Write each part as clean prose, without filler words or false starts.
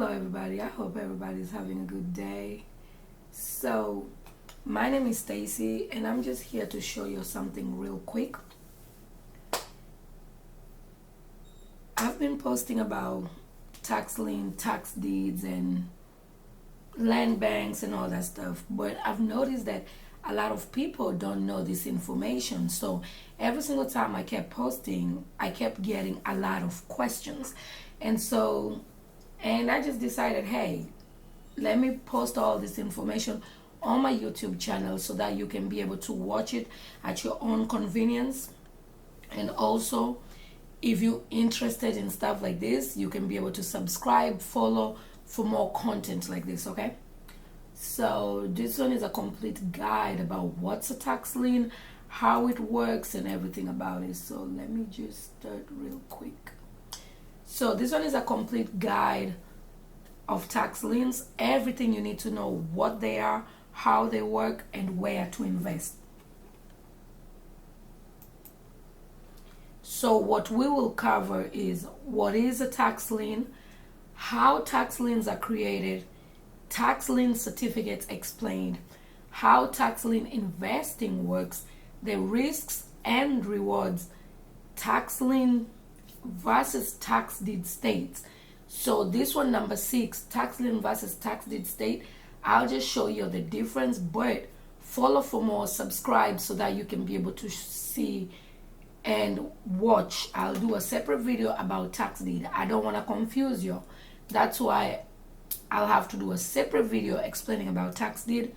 Hello everybody, I hope everybody's having a good day. So my name is Stacy and I'm just here to show you something real quick. I've been posting about tax lien, tax deeds and land banks and all that stuff, but I've noticed that a lot of people don't know this information. So every single time I kept posting, I kept getting a lot of questions. And I just decided, hey, let me post all this information on my YouTube channel so that you can be able to watch it at your own convenience. And also, if you're interested in stuff like this, you can be able to subscribe, follow for more content like this, okay? So this one is a complete guide about what's a tax lien, how it works, and everything about it. So let me just start real quick. So this one is a complete guide of tax liens, everything you need to know, what they are, how they work, and where to invest. So what we will cover is what is a tax lien, how tax liens are created, tax lien certificates explained, how tax lien investing works, the risks and rewards, tax lien versus tax deed states. So this one, number 6, tax lien versus tax deed state, I'll just show you the difference, but follow for more, subscribe so that you can be able to see and watch. I'll do a separate video about tax deed. I don't want to confuse you. That's why I'll have to do a separate video explaining about tax deed.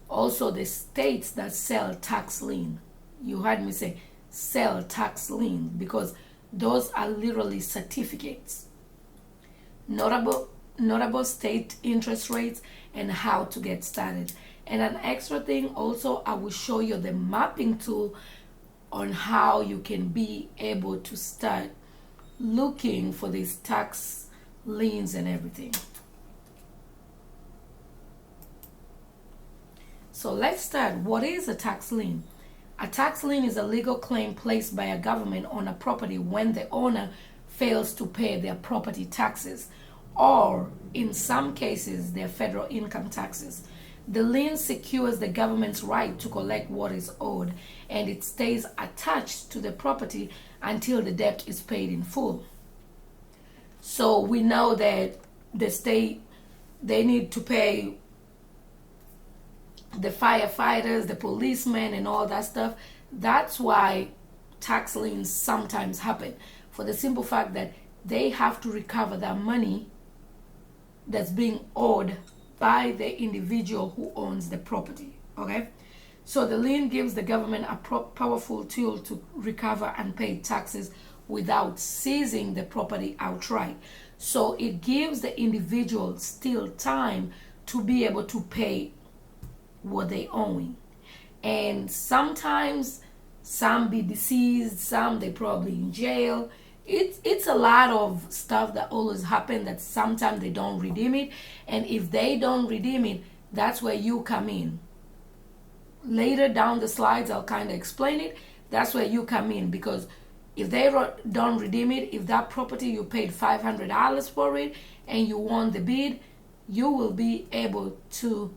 Also, the states that sell tax lien. You heard me say sell tax lien because those are literally certificates. Notable state interest rates and how to get started. And an extra thing also, I will show you the mapping tool on how you can be able to start looking for these tax liens and everything. So let's start. What is a tax lien? A tax lien is a legal claim placed by a government on a property when the owner fails to pay their property taxes, or in some cases, their federal income taxes. The lien secures the government's right to collect what is owed, and it stays attached to the property until the debt is paid in full. So we know that the state, they need to pay the firefighters, the policemen, and all that stuff. That's why tax liens sometimes happen, for the simple fact that they have to recover that money that's being owed by the individual who owns the property. Okay, so the lien gives the government a powerful tool to recover unpaid taxes without seizing the property outright. So it gives the individual still time to be able to pay what they own. And sometimes some be deceased, some they probably in jail. It's a lot of stuff that always happen that sometimes they don't redeem it. And if they don't redeem it, that's where you come in. Later down the slides, I'll kind of explain it. That's where you come in, because if they don't redeem it, if that property you paid $500 for it and you won the bid, you will be able to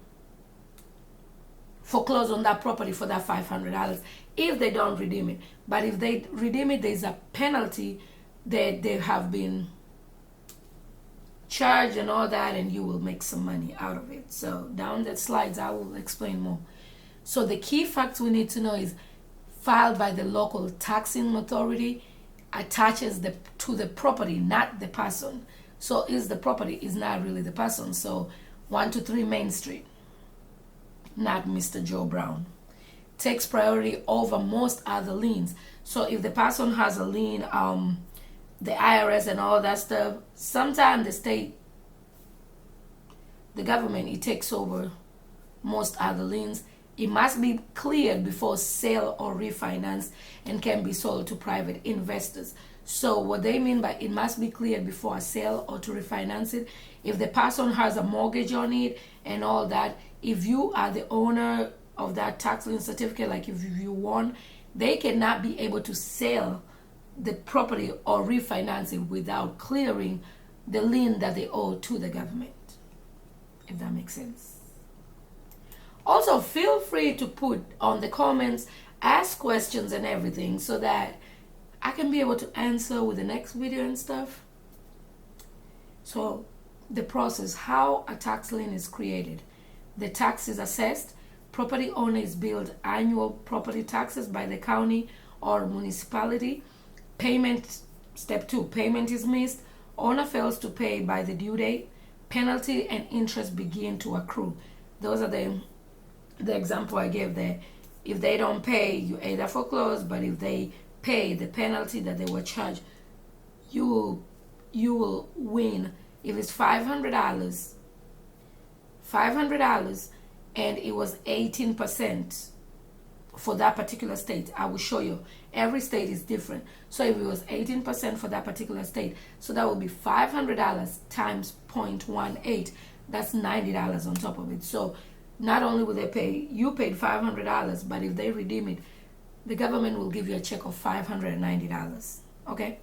foreclose on that property for that $500 if they don't redeem it. But if they redeem it, there's a penalty that they have been charged and all that, and you will make some money out of it. So down the slides, I will explain more. So the key facts we need to know is filed by the local taxing authority, attaches to the property, not the person. So is the property, is not really the person. So 123 Main Street, not Mr. Joe Brown. Takes priority over most other liens. So if the person has a lien, the IRS and all that stuff, sometimes the state, the government, it takes over most other liens. It must be cleared before sale or refinance and can be sold to private investors. So what they mean by it must be cleared before a sale or to refinance it, if the person has a mortgage on it and all that, if you are the owner of that tax lien certificate, like if you won, they cannot be able to sell the property or refinance it without clearing the lien that they owe to the government, if that makes sense. Also, feel free to put on the comments, ask questions and everything, so that I can be able to answer with the next video and stuff. So the process, how a tax lien is created. The tax is assessed. Property owner is billed annual property taxes by the county or municipality. Payment, step 2, payment is missed. Owner fails to pay by the due date. Penalty and interest begin to accrue. Those are the example I gave there. If they don't pay, you either foreclose, but if they pay the penalty that they were charged, you will win. If it's $500, and it was 18% for that particular state, I will show you. Every state is different. So if it was 18% for that particular state, so that would be $500 times 0.18. That's $90 on top of it. So not only will they pay, you paid $500, but if they redeem it, the government will give you a check of $590. Okay?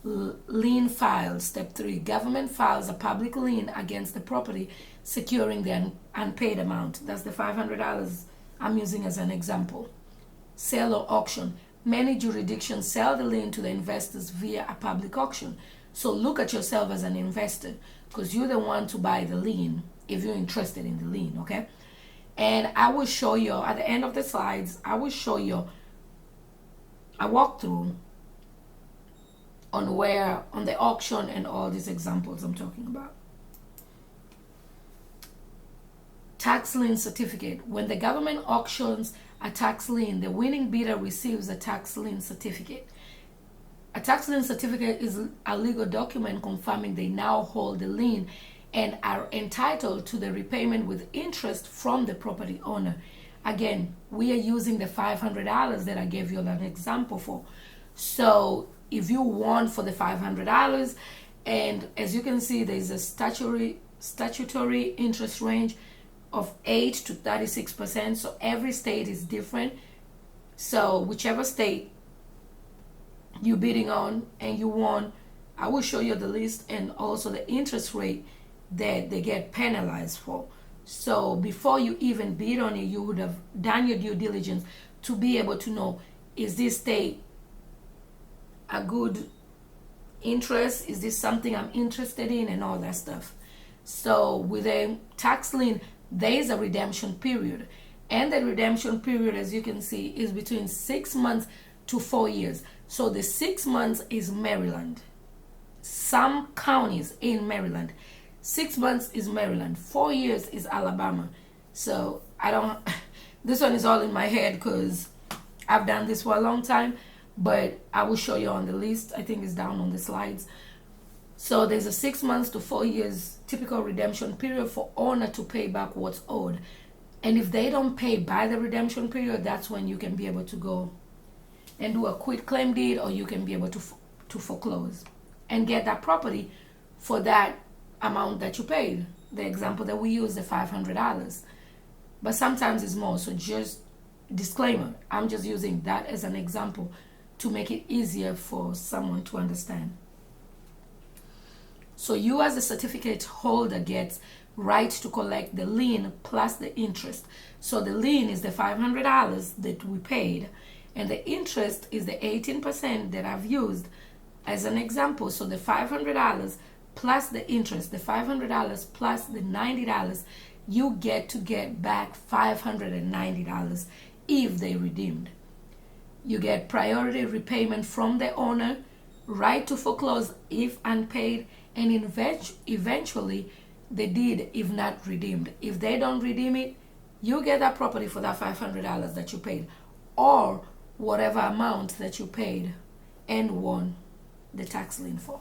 Lien filed, step 3. Government files a public lien against the property securing the unpaid amount. That's the $500 I'm using as an example. Sale or auction. Many jurisdictions sell the lien to the investors via a public auction. So look at yourself as an investor, because you're the one to buy the lien if you're interested in the lien, okay? And I will show you, at the end of the slides, I will show you a walkthrough on the auction and all these examples I'm talking about. Tax lien certificate. When the government auctions a tax lien, the winning bidder receives a tax lien certificate. A tax lien certificate is a legal document confirming they now hold the lien and are entitled to the repayment with interest from the property owner. Again, we are using the $500 that I gave you an example for. So if you want for the $500, and as you can see, there's a statutory interest range of 8 to 36%. So every state is different. So whichever state you're bidding on and you want, I will show you the list and also the interest rate that they get penalized for. So before you even bid on it, you would have done your due diligence to be able to know, is this state a good interest? Is this something I'm interested in? And all that stuff. So with a tax lien, there is a redemption period. And the redemption period, as you can see, is between 6 months to 4 years. So the 6 months is Maryland. Some counties in Maryland. 6 months is Maryland. 4 years is Alabama. So this one is all in my head because I've done this for a long time, but I will show you on the list. I think it's down on the slides. So there's a 6 months to 4 years typical redemption period for owner to pay back what's owed. And if they don't pay by the redemption period, that's when you can be able to go and do a quit claim deed, or you can be able to foreclose and get that property for that amount that you paid. The example that we use, the $500. But sometimes it's more. So just disclaimer, I'm just using that as an example to make it easier for someone to understand. So you as a certificate holder gets right to collect the lien plus the interest. So the lien is the $500 that we paid, and the interest is the 18% that I've used as an example. So the $500 plus the interest, the $500 plus the $90, you get back $590 if they redeemed. You get priority repayment from the owner, right to foreclose if unpaid, and eventually the deed if not redeemed. If they don't redeem it, you get that property for that $500 that you paid, or whatever amount that you paid and won the tax lien for.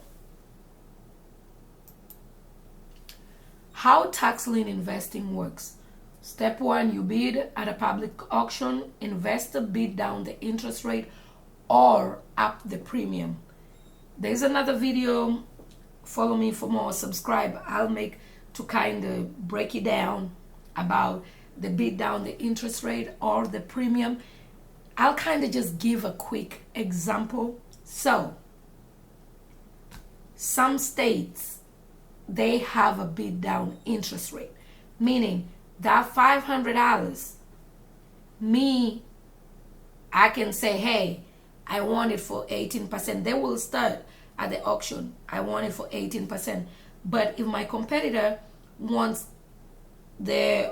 How tax lien investing works. Step 1, you bid at a public auction. Investor bid down the interest rate or up the premium. There's another video. Follow me for more. Subscribe. I'll make to kind of break it down about the bid down the interest rate or the premium. I'll kind of just give a quick example. So some states, they have a bid down interest rate, meaning that $500, I can say, hey, I want it for 18%. They will start at the auction, I want it for 18%. But if my competitor wants the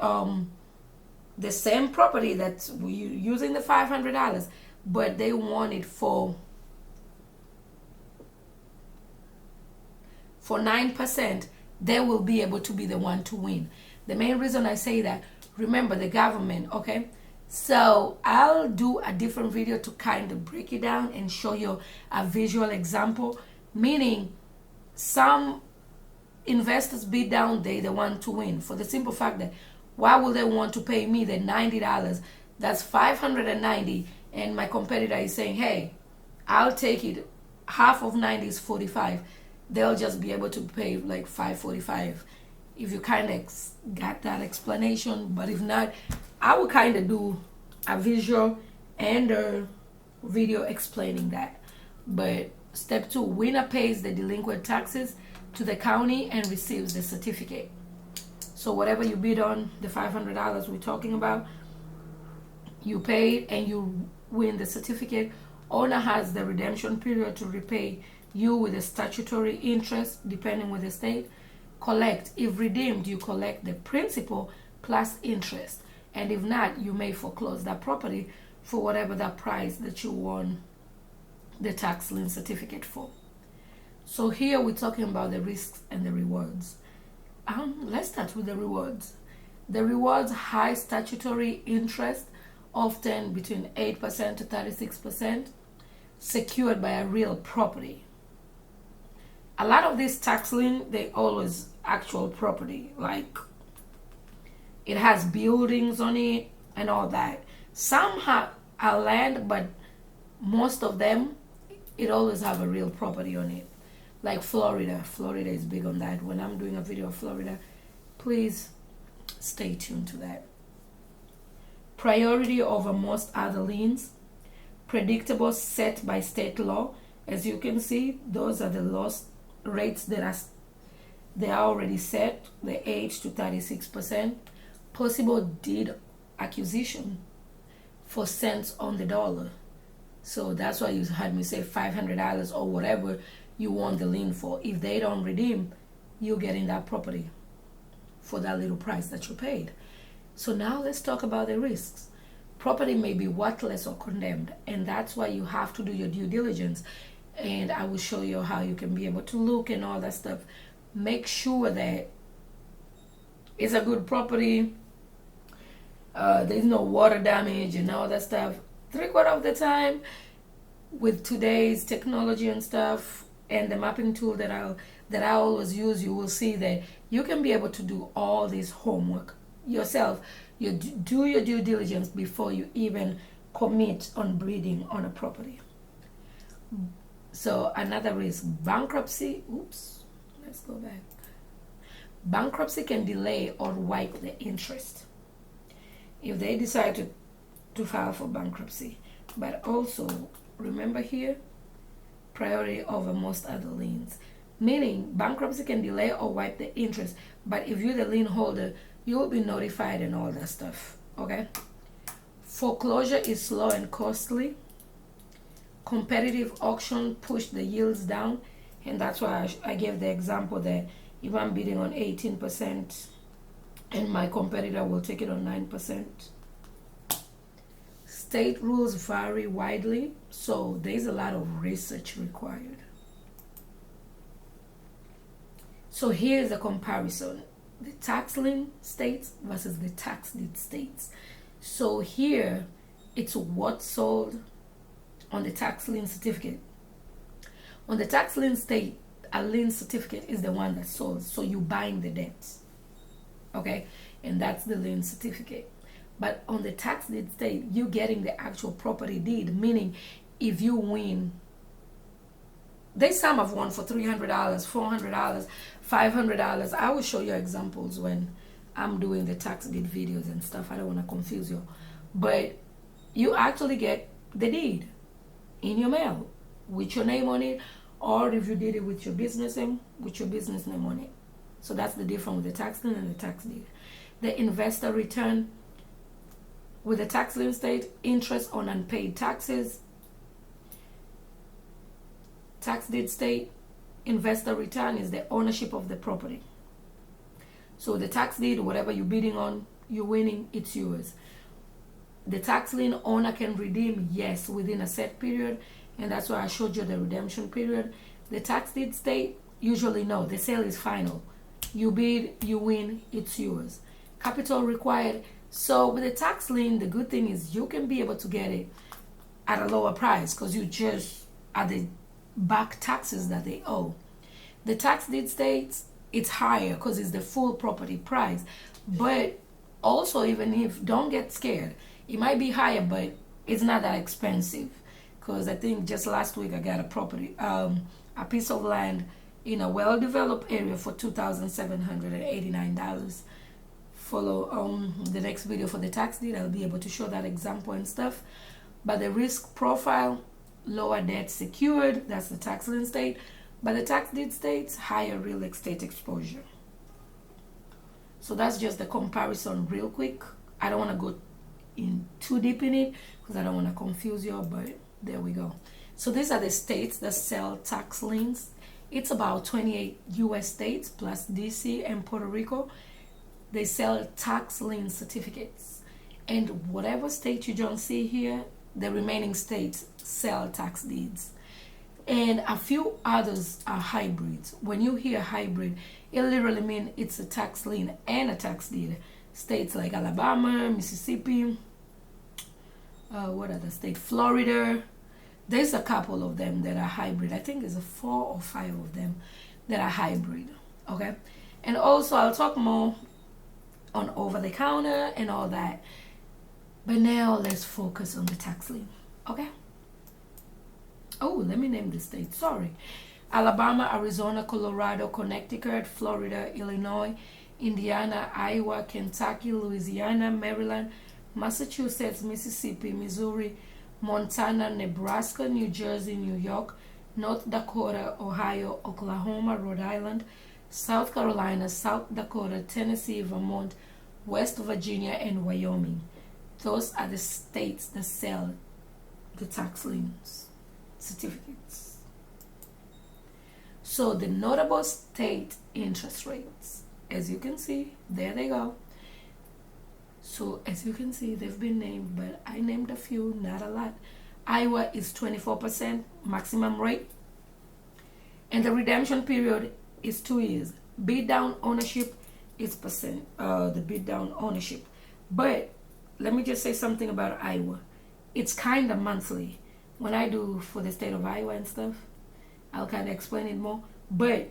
same property that's using the $500, but they want it for 9%, they will be able to be the one to win. The main reason I say that, remember the government, okay? So I'll do a different video to kind of break it down and show you a visual example, meaning some investors bid down, they the one to win, for the simple fact that why would they want to pay me the $90? That's $590, and my competitor is saying, hey, I'll take it. Half of 90 is 45. They'll just be able to pay like 545. If you kind of got that explanation, but if not, I will kind of do a visual and a video explaining that. But step 2, winner pays the delinquent taxes to the county and receives the certificate. So whatever you bid on, the $500 we're talking about, you paid and you win the certificate. Owner has the redemption period to repay you with a statutory interest, depending with the state. Collect. If redeemed, you collect the principal plus interest. And if not, you may foreclose that property for whatever that price that you won the tax lien certificate for. So here we're talking about the risks and the rewards. Let's start with the rewards. The rewards, high statutory interest, often between 8% to 36%, secured by a real property. A lot of these tax lien, they always actual property, like it has buildings on it and all that. Some have a land, but most of them, it always have a real property on it. Like Florida is big on that. When I'm doing a video of Florida, please stay tuned to that. Priority over most other liens, predictable, set by state law. As you can see, those are the loss rates that they are already set, the 8 to 36%. Possible deed acquisition for cents on the dollar. So that's why you had me say $500 or whatever you want the lien for. If they don't redeem, you're getting that property for that little price that you paid. So now let's talk about the risks. Property may be worthless or condemned, and that's why you have to do your due diligence. And I will show you how you can be able to look and all that stuff. Make sure that it's a good property. There's no water damage and all that stuff. 3/4 of the time, with today's technology and stuff, and the mapping tool that I always use, you will see that you can be able to do all this homework yourself. You do your due diligence before you even commit on bidding on a property. So another risk, bankruptcy. Oops, let's go back. Bankruptcy can delay or wipe the interest if they decide to file for bankruptcy. But also, remember here, priority over most other liens. Meaning, bankruptcy can delay or wipe the interest, but if you're the lien holder, you will be notified and all that stuff, okay? Foreclosure is slow and costly. Competitive auction push the yields down, and that's why I gave the example that if I'm bidding on 18% and my competitor will take it on 9%. State rules vary widely, so there's a lot of research required. So here's a comparison. The tax lien states versus the tax deed states. So here, it's what's sold on the tax lien certificate. On the tax lien state, a lien certificate is the one that's sold. So you buying the debts, okay? And that's the lien certificate. But on the tax deed state, you're getting the actual property deed, meaning if you win, some have won for $300, $400, $500. I will show you examples when I'm doing the tax deed videos and stuff. I don't want to confuse you. But you actually get the deed in your mail with your name on it, or if you did it with your business name, on it. So that's the difference with the tax lien and the tax deed. The investor return with the tax lien state, interest on unpaid taxes. Tax deed state, investor return is the ownership of the property. So the tax deed, whatever you're bidding on, you're winning, it's yours. The tax lien owner can redeem, yes, within a set period, and that's why I showed you the redemption period. The tax deed state, usually no, the sale is final. You bid, you win, it's yours. Capital required. So with the tax lien, the good thing is you can be able to get it at a lower price because you just are the back taxes that they owe. The tax deed states it's higher because it's the full property price. But also, even if, don't get scared, it might be higher, but it's not that expensive. Because I think just last week I got a property, a piece of land in a well-developed area for $2,789. Follow the next video for the tax deed. I'll be able to show that example and stuff. But the risk profile, lower debt secured, that's the tax lien state. But the tax deed states higher real estate exposure. So that's just the comparison real quick. I don't want to go in too deep in it because I don't want to confuse you, but there we go. So these are the states that sell tax liens. It's about 28 US states plus DC and Puerto Rico. They sell tax lien certificates. And whatever state you don't see here, the remaining states sell tax deeds. And a few others are hybrids. When you hear hybrid, it literally means it's a tax lien and a tax deed. States like Alabama, Mississippi, what other state? Florida. There's a couple of them that are hybrid. I think there's 4 or 5 of them that are hybrid. Okay? And also I'll talk more on over the counter and all that. But now let's focus on the tax lien. Okay? Oh, let me name the states. Sorry. Alabama, Arizona, Colorado, Connecticut, Florida, Illinois, Indiana, Iowa, Kentucky, Louisiana, Maryland, Massachusetts, Mississippi, Missouri, Montana, Nebraska, New Jersey, New York, North Dakota, Ohio, Oklahoma, Rhode Island, South Carolina, South Dakota, Tennessee, Vermont, West Virginia, and Wyoming. Those are the states that sell the tax liens certificates. So the notable state interest rates, as you can see, there they go. So as you can see, they've been named, but I named a few, not a lot. Iowa is 24% maximum rate, and the redemption period is 2 years. Bid down ownership is percent, the bid down ownership. But let me just say something about Iowa. It's kind of monthly. When I do for the state of Iowa and stuff, I'll kind of explain it more. But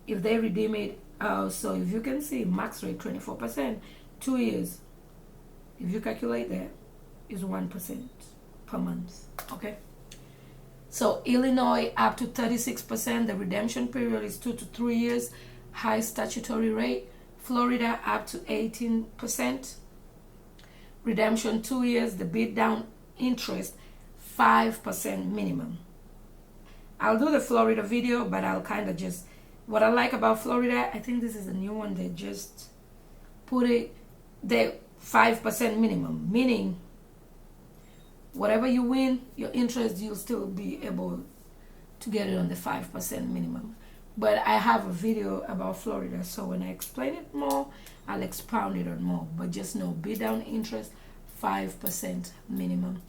if they redeem it, so if you can see, max rate 24%, 2 years. If you calculate that, is 1% per month. Okay. So Illinois up to 36%. The redemption period is 2 to 3 years. High statutory rate. Florida up to 18%. Redemption 2 years. The bid down interest 5% minimum. I'll do the Florida video, but I'll kind of just, what I like about Florida, I think this is a new one, they just put it, the 5% minimum, meaning whatever you win, your interest, you'll still be able to get it on the 5% minimum. But I have a video about Florida, so when I explain it more, I'll expound it on more. But just know, bid down interest, 5% minimum.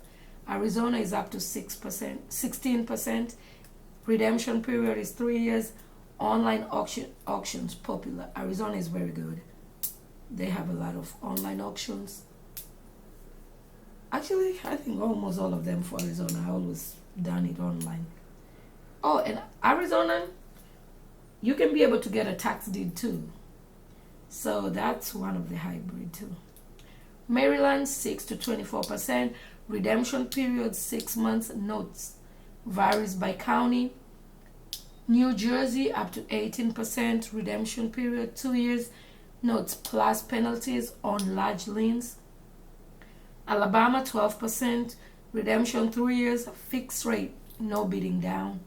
Arizona is up to 6%, 16%. Redemption period is 3 years. Online auctions popular. Arizona is very good. They have a lot of online auctions. Actually, I think almost all of them for Arizona. I always done it online. Oh, and Arizona, you can be able to get a tax deed too. So that's one of the hybrid too. Maryland, 6 to 24%. Redemption period, 6 months. Notes varies by county. New Jersey, up to 18%. Redemption period, 2 years. Notes plus penalties on large liens. Alabama, 12%. Redemption, 3 years. Fixed rate, no bidding down.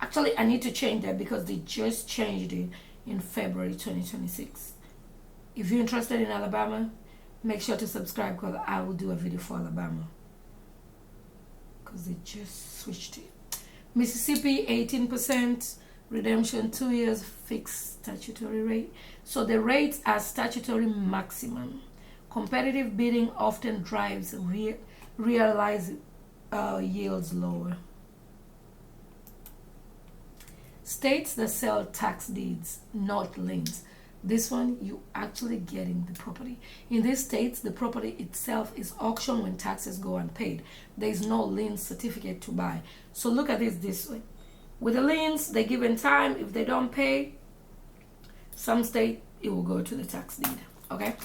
Actually, I need to change that because they just changed it in February 2026. If you're interested in Alabama, make sure to subscribe because I will do a video for Alabama because they just switched it. Mississippi 18% redemption, 2 years fixed statutory rate. So the rates are statutory maximum. Competitive bidding often drives realized yields lower. States that sell tax deeds, not liens. This one, you actually getting the property. In these states, the property itself is auctioned when taxes go unpaid. There is no lien certificate to buy. So look at this way. With the liens, they give in time. If they don't pay, some state, it will go to the tax deed. Okay?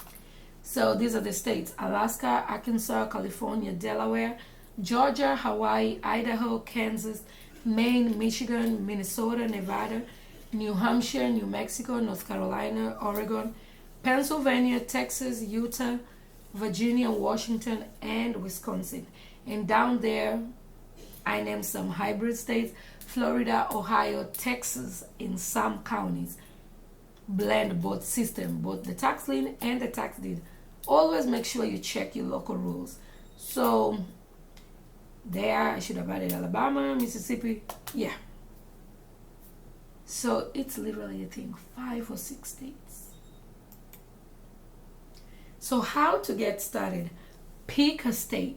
So these are the states: Alaska, Arkansas, California, Delaware, Georgia, Hawaii, Idaho, Kansas, Maine, Michigan, Minnesota, Nevada, New Hampshire, New Mexico, North Carolina, Oregon, Pennsylvania, Texas, Utah, Virginia, Washington, and Wisconsin. And down there, I named some hybrid states: Florida, Ohio, Texas. In some counties blend both systems, both the tax lien and the tax deed. Always make sure you check your local rules. So there, I should have added Alabama, Mississippi. Yeah. So it's literally, I think, 5 or 6 states. So how to get started? Pick a state.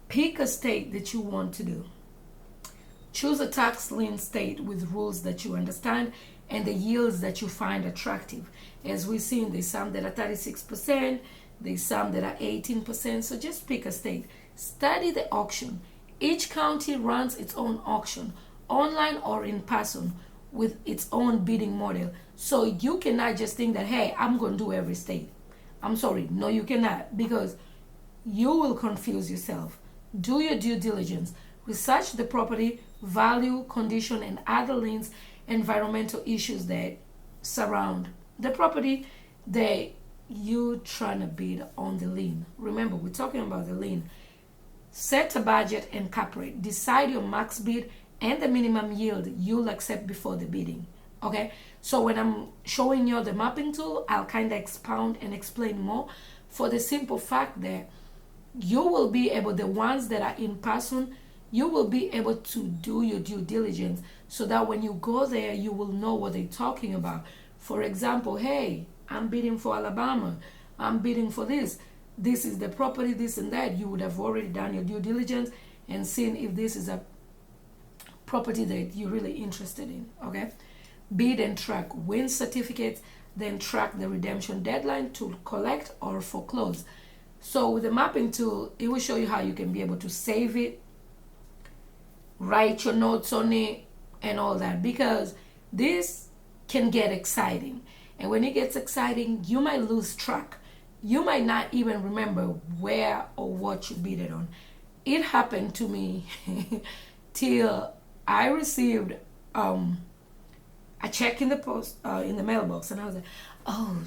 Pick a state that you want to do. Choose a tax lien state with rules that you understand and the yields that you find attractive. As we've seen, there's some that are 36%, there's some that are 18%. So just pick a state. Study the auction. Each county runs its own auction, online or in person, with its own bidding model. So you cannot just think that, hey, I'm going to do every state. I'm sorry. No, you cannot, because you will confuse yourself. Do your due diligence. Research the property, value, condition, and other liens, environmental issues that surround the property that you trying to bid on the lien. Remember, we're talking about the lien. Set a budget and cap rate. Decide your max bid and the minimum yield you'll accept before the bidding. Okay, so when I'm showing you the mapping tool, I'll kind of expound and explain more, for the simple fact that you will be able, the ones that are in person, you will be able to do your due diligence so that when you go there, you will know what they're talking about. For example, hey, I'm bidding for Alabama. I'm bidding for this. This is the property, this and that. You would have already done your due diligence and seen if this is a property that you're really interested in. Okay? Bid and track. Win certificates, then track the redemption deadline to collect or foreclose. So with the mapping tool, it will show you how you can be able to save it, write your notes on it, and all that, because this can get exciting. And when it gets exciting, you might lose track. You might not even remember where or what you bid it on. It happened to me till I received a check in the post, in the mailbox, and I was like, oh,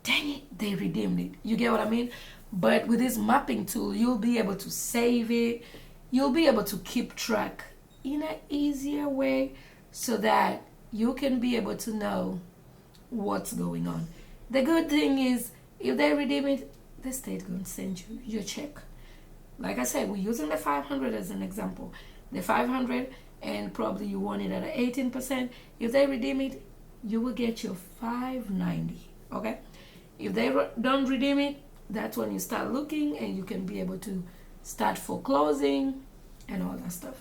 dang it, they redeemed it. You get what I mean? But with this mapping tool, you'll be able to save it. You'll be able to keep track in an easier way so that you can be able to know what's going on. The good thing is, if they redeem it, the state going to send you your check. Like I said, we're using the 500 as an example. The 500, and probably you want it at 18%. If they redeem it, you will get your 590. Okay? If they don't redeem it, that's when you start looking and you can be able to start foreclosing and all that stuff.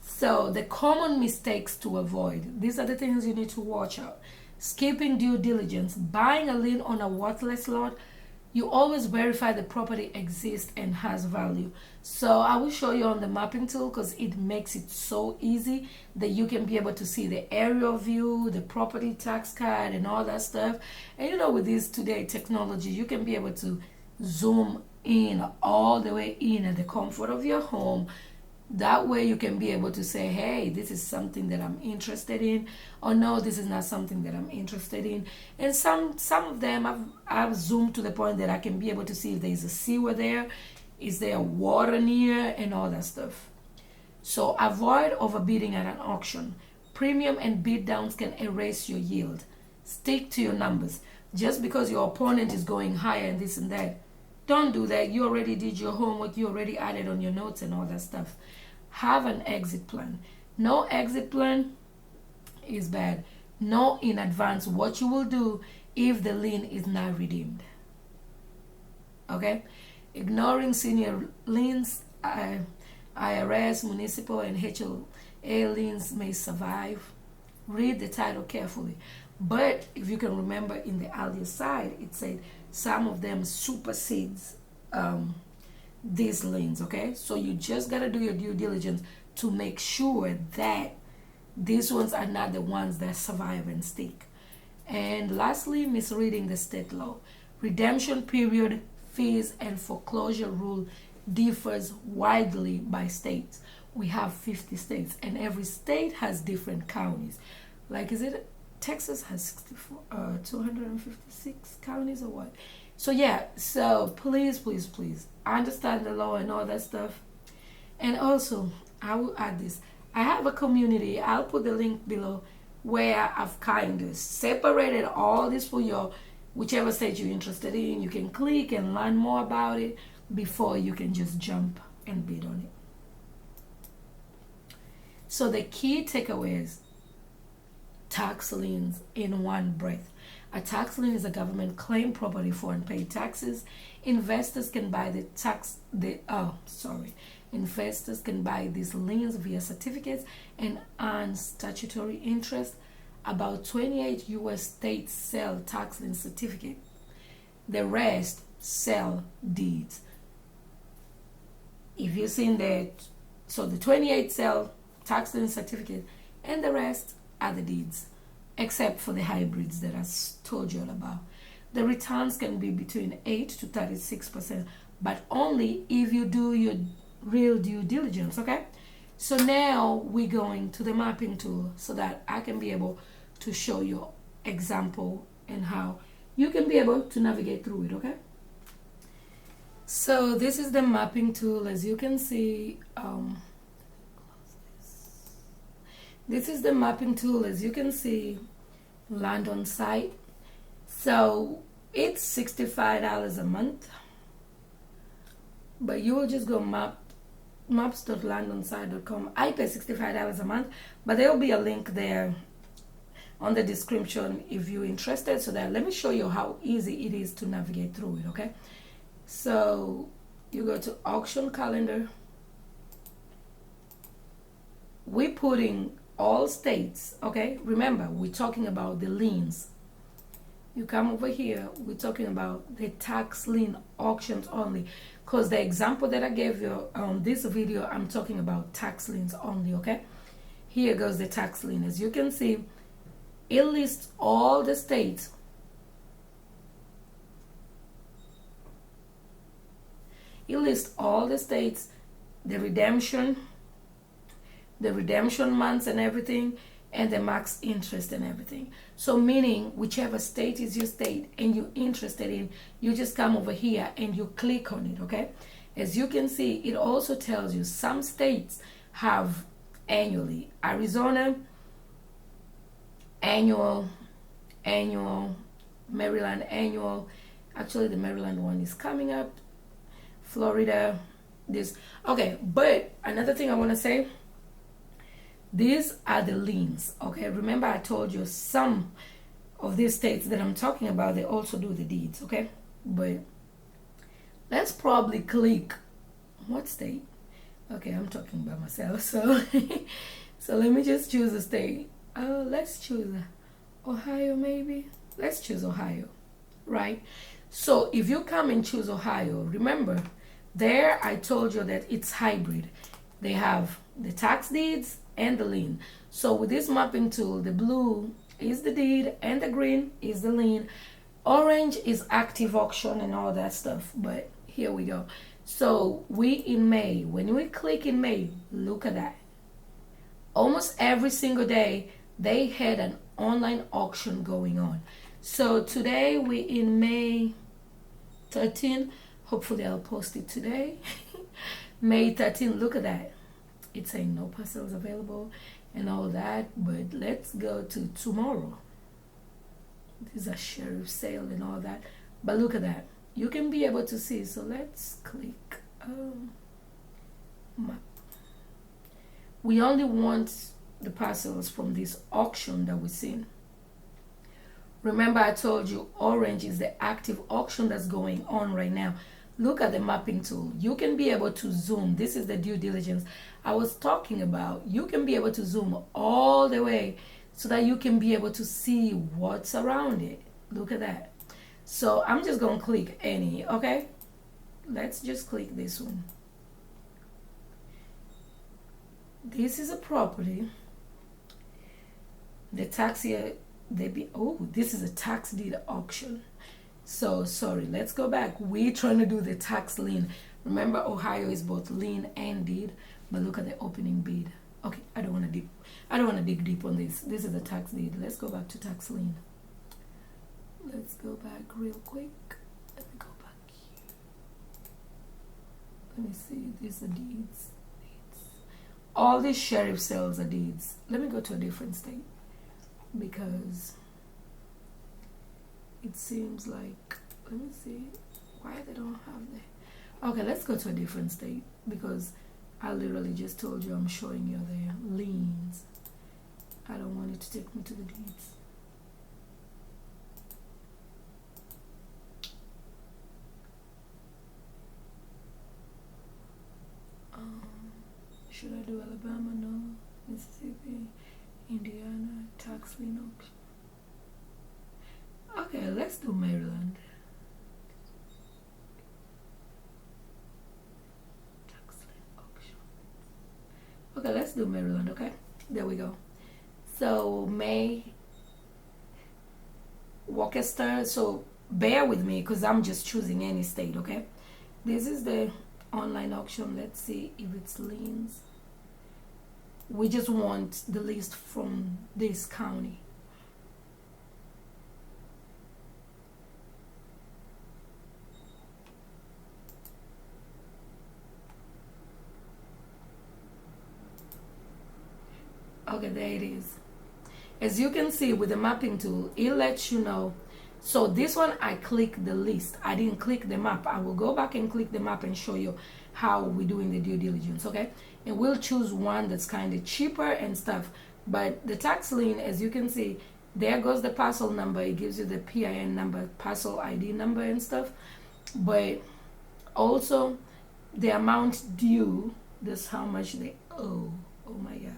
So the common mistakes to avoid. These are the things you need to watch out. Skipping due diligence. Buying a lien on a worthless lot. You always verify the property exists and has value. So I will show you on the mapping tool because it makes it so easy that you can be able to see the aerial view, the property tax card, and all that stuff. And you know, with this today technology, you can be able to zoom in all the way in at the comfort of your home. That way you can be able to say, hey, this is something that I'm interested in, or no, this is not something that I'm interested in. And some of them I've zoomed to the point that I can be able to see if there's a sewer there. Is there water near, and all that stuff. So avoid overbidding at an auction. Premium and bid downs can erase your yield. Stick to your numbers. Just because your opponent is going higher and this and that, don't do that. You already did your homework. You already added on your notes and all that stuff. Have an exit plan. No exit plan is bad. Know in advance what you will do if the lien is not redeemed. Okay? Ignoring senior liens, IRS, municipal, and HOA liens may survive. Read the title carefully. But if you can remember in the earlier side, it said some of them supersedes these liens, okay? So you just got to do your due diligence to make sure that these ones are not the ones that survive and stick. And lastly, misreading the state law. Redemption period, fees, and foreclosure rule differs widely by states. We have 50 states, and every state has different counties. Like, is it Texas has 256 counties or what? So yeah, so please, please, please understand the law and all that stuff. And also, I will add this. I have a community. I'll put the link below where I've kind of separated all this for your whichever state you're interested in. You can click and learn more about it before you can just jump and bid on it. So the key takeaways: tax liens in one breath. A tax lien is a government claim property for unpaid taxes. Investors can buy Investors can buy these liens via certificates and earn statutory interest. About 28 U.S. states sell tax lien certificates. The rest sell deeds. If you've seen that, so the 28 sell tax lien certificate, and the rest are the deeds, except for the hybrids that I told you all about. The returns can be between 8 to 36%, but only if you do your real due diligence, okay? So now we're going to the mapping tool so that I can be able to show you example and how you can be able to navigate through it, okay? So this is the mapping tool. As you can see, this is the mapping tool. As you can see, land on site. So it's $65 a month, but you will just go maps.landonsite.com. I pay $65 a month, but there will be a link there on the description if you're interested. So that, let me show you how easy it is to navigate through it, okay? So you go to auction calendar. We're putting all states, okay? Remember, we're talking about the liens. You come over here, we're talking about the tax lien auctions only, because the example that I gave you on this video, I'm talking about tax liens only, okay? Here goes the tax lien. As you can see, it lists all the states. It lists all the states, the redemption months and everything, and the max interest and everything. So meaning whichever state is your state and you're interested in, you just come over here and you click on it, okay? As you can see, it also tells you some states have annually. Arizona, annual, Maryland, annual. Actually, the Maryland one is coming up. Florida, this. Okay, but another thing I want to say, these are the liens, okay? Remember I told you some of these states that I'm talking about, they also do the deeds, okay? But let's probably click, what state? Okay, I'm talking by myself, so so let me just choose a state. Let's choose Ohio maybe. Let's choose Ohio, right? So if you come and choose Ohio, remember, there I told you that it's hybrid. They have the tax deeds and the lien. So with this mapping tool, the blue is the deed and the green is the lien. Orange is active auction and all that stuff, but here we go. So we in May, when we click in May, look at that. Almost every single day, they had an online auction going on. So today we in May 13. Hopefully I'll post it today. May 13th, look at that. It's saying no parcels available and all that, but let's go to tomorrow. These are sheriff sale and all that, but look at that. You can be able to see. So let's click map. We only want the parcels from this auction that we've seen. Remember I told you orange is the active auction that's going on right now. Look at the mapping tool. You can be able to zoom. This is the due diligence I was talking about. You can be able to zoom all the way so that you can be able to see what's around it. Look at that. So I'm just going to click any, okay? Let's just click this one. This is a property. The tax here, this is a tax deed auction. So sorry, let's go back. We're trying to do the tax lien. Remember, Ohio is both lien and deed, but look at the opening bid. Okay, I don't want to dig deep on this. This is a tax deed. Let's go back to tax lien. Let's go back real quick. Let me go back here. Let me see. These are deeds. All these sheriff sales are deeds. Let me go to a different state because it seems like, let me see why they don't have that. Okay, let's go to a different state because I literally just told you I'm showing you the liens. I don't want it to take me to the deeds. Should I do Alabama? No. Mississippi, Indiana, tax lien auction. Okay, let's do Maryland. Tax lien auction. Okay, let's do Maryland, okay? There we go. So May, Worcester, so bear with me because I'm just choosing any state, okay? This is the online auction. Let's see if it's liens. We just want the list from this county. Okay, there it is. As you can see with the mapping tool, it lets you know. So this one, I click the list. I didn't click the map. I will go back and click the map and show you how we're doing the due diligence, okay? And we'll choose one that's kind of cheaper and stuff. But the tax lien, as you can see, there goes the parcel number. It gives you the PIN number, parcel ID number and stuff. But also the amount due, that's how much they owe. Oh my God.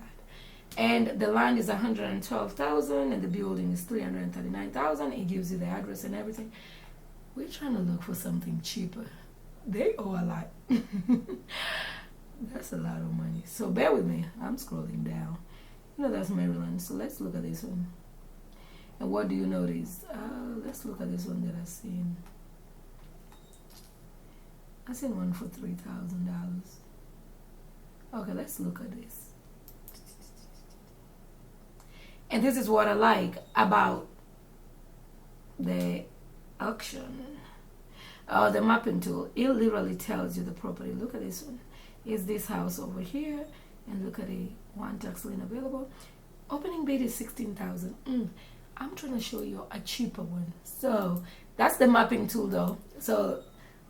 And the land is 112,000 and the building is 339,000. It gives you the address and everything. We're trying to look for something cheaper. They owe a lot. That's a lot of money. So bear with me. I'm scrolling down. You know, that's Maryland. So let's look at this one. And what do you notice? Let's look at this one that I've seen. I seen one for $3,000. Okay, let's look at this. And this is what I like about the auction, the mapping tool. It literally tells you the property. Look at this one. Is this house over here? And look at the one tax lien available. Opening bid is 16,000. I'm trying to show you a cheaper one. So that's the mapping tool, though. So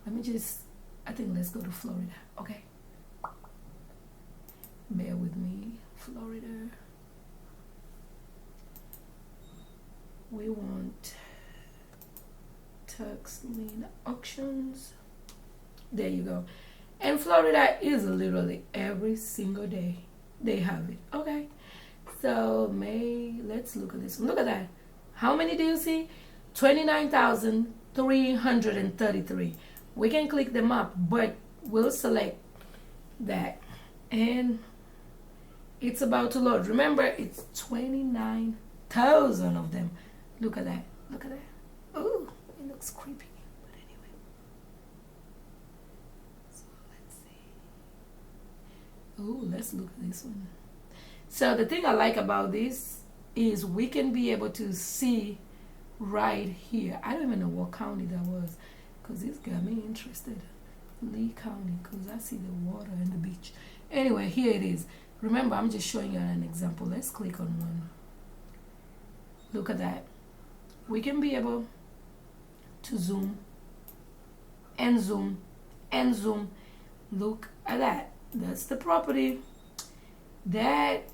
let me just, I think let's go to Florida. Okay. Bear with me, Florida. We want tax lien auctions. There you go. And Florida is literally every single day they have it. Okay. So let's look at this one. Look at that. How many do you see? 29,333. We can click the map, but we'll select that. And it's about to load. Remember, it's 29,000 of them. Look at that. Look at that. Oh, it looks creepy. But anyway. So let's see. Oh, let's look at this one. So the thing I like about this is we can be able to see right here. I don't even know what county that was because it's got me interested. Lee County, because I see the water and the beach. Anyway, here it is. Remember, I'm just showing you an example. Let's click on one. Look at that. We can be able to zoom and zoom and zoom. Look at that. That's the property. That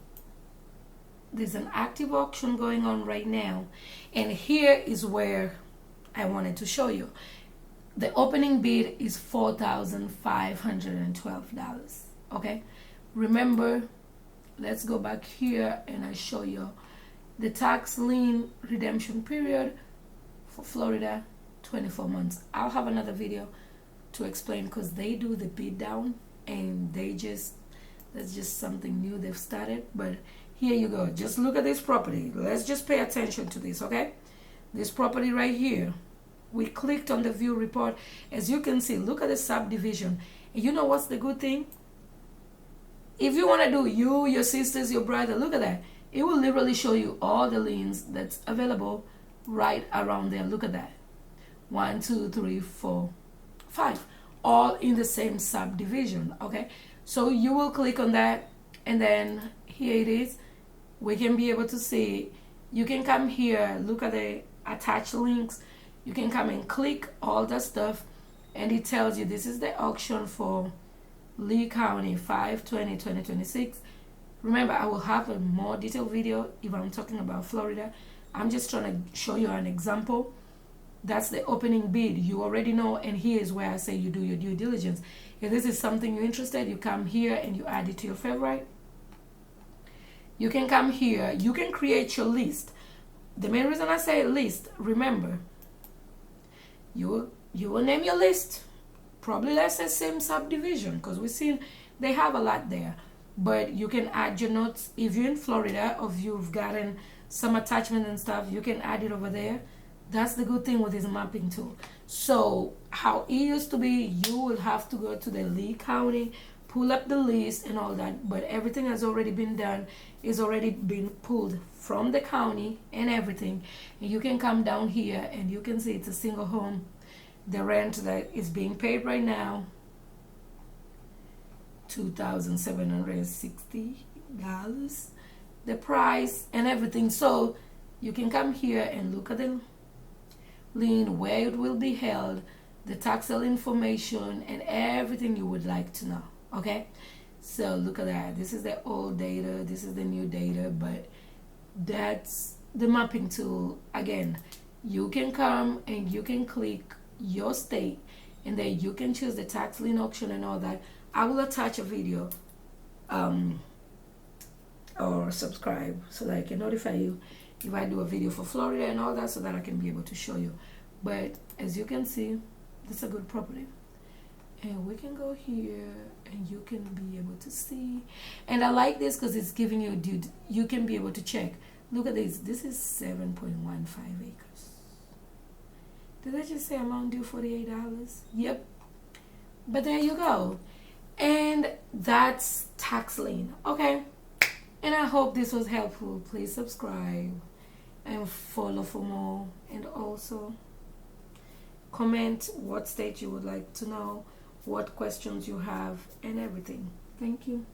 there's an active auction going on right now, and here is where I wanted to show you. The opening bid is $4,512. Okay, remember, let's go back here and I show you the tax lien redemption period for Florida, 24 months. I'll have another video to explain, because they do the bid down, and that's just something new they've started. But here you go. Just look at this property. Let's just pay attention to this, okay? This property right here. We clicked on the view report. As you can see, look at the subdivision. And you know what's the good thing? If you want to do you, your sisters, your brother, look at that. It will literally show you all the liens that's available right around there. Look at that. 1, 2, 3, 4, 5. All in the same subdivision, okay? So you will click on that, and then here it is. We can be able to see. You can come here, look at the attached links. You can come and click all the stuff, and it tells you this is the auction for Lee County, 5/20/2026. Remember, I will have a more detailed video if I'm talking about Florida. I'm just trying to show you an example. That's the opening bid. You already know, and here is where I say you do your due diligence. If this is something you're interested, you come here and you add it to your favorite. You can come here. You can create your list. The main reason I say list, remember, you will name your list. Probably let's say same subdivision, because we've seen they have a lot there. But you can add your notes. If you're in Florida, or if you've gotten some attachment and stuff, you can add it over there. That's the good thing with this mapping tool. So how it used to be, you will have to go to the Lee County, pull up the list and all that, but everything has already been done. It's already been pulled from the county and everything. And you can come down here and you can see it's a single home. The rent that is being paid right now, $2,760. The price and everything. So you can come here and look at the lien, where it will be held, the tax sale information, and everything you would like to know. Okay, so look at that. This is the old data, this is the new data, but that's the mapping tool. Again, you can come and you can click your state, and then you can choose the tax lien auction and all that. I will attach a video or subscribe so that I can notify you if I do a video for Florida and all that, so that I can be able to show you. But as you can see, this is a good property, and we can go here and you can be able to see. And I like this because it's giving you you can be able to check. Look at this. This is 7.15 acres. Did I just say amount due $48? Yep. But there you go. And that's tax lien. Okay, and I hope this was helpful. Please subscribe and follow for more, and also comment what state you would like to know, what questions you have, and everything. Thank you.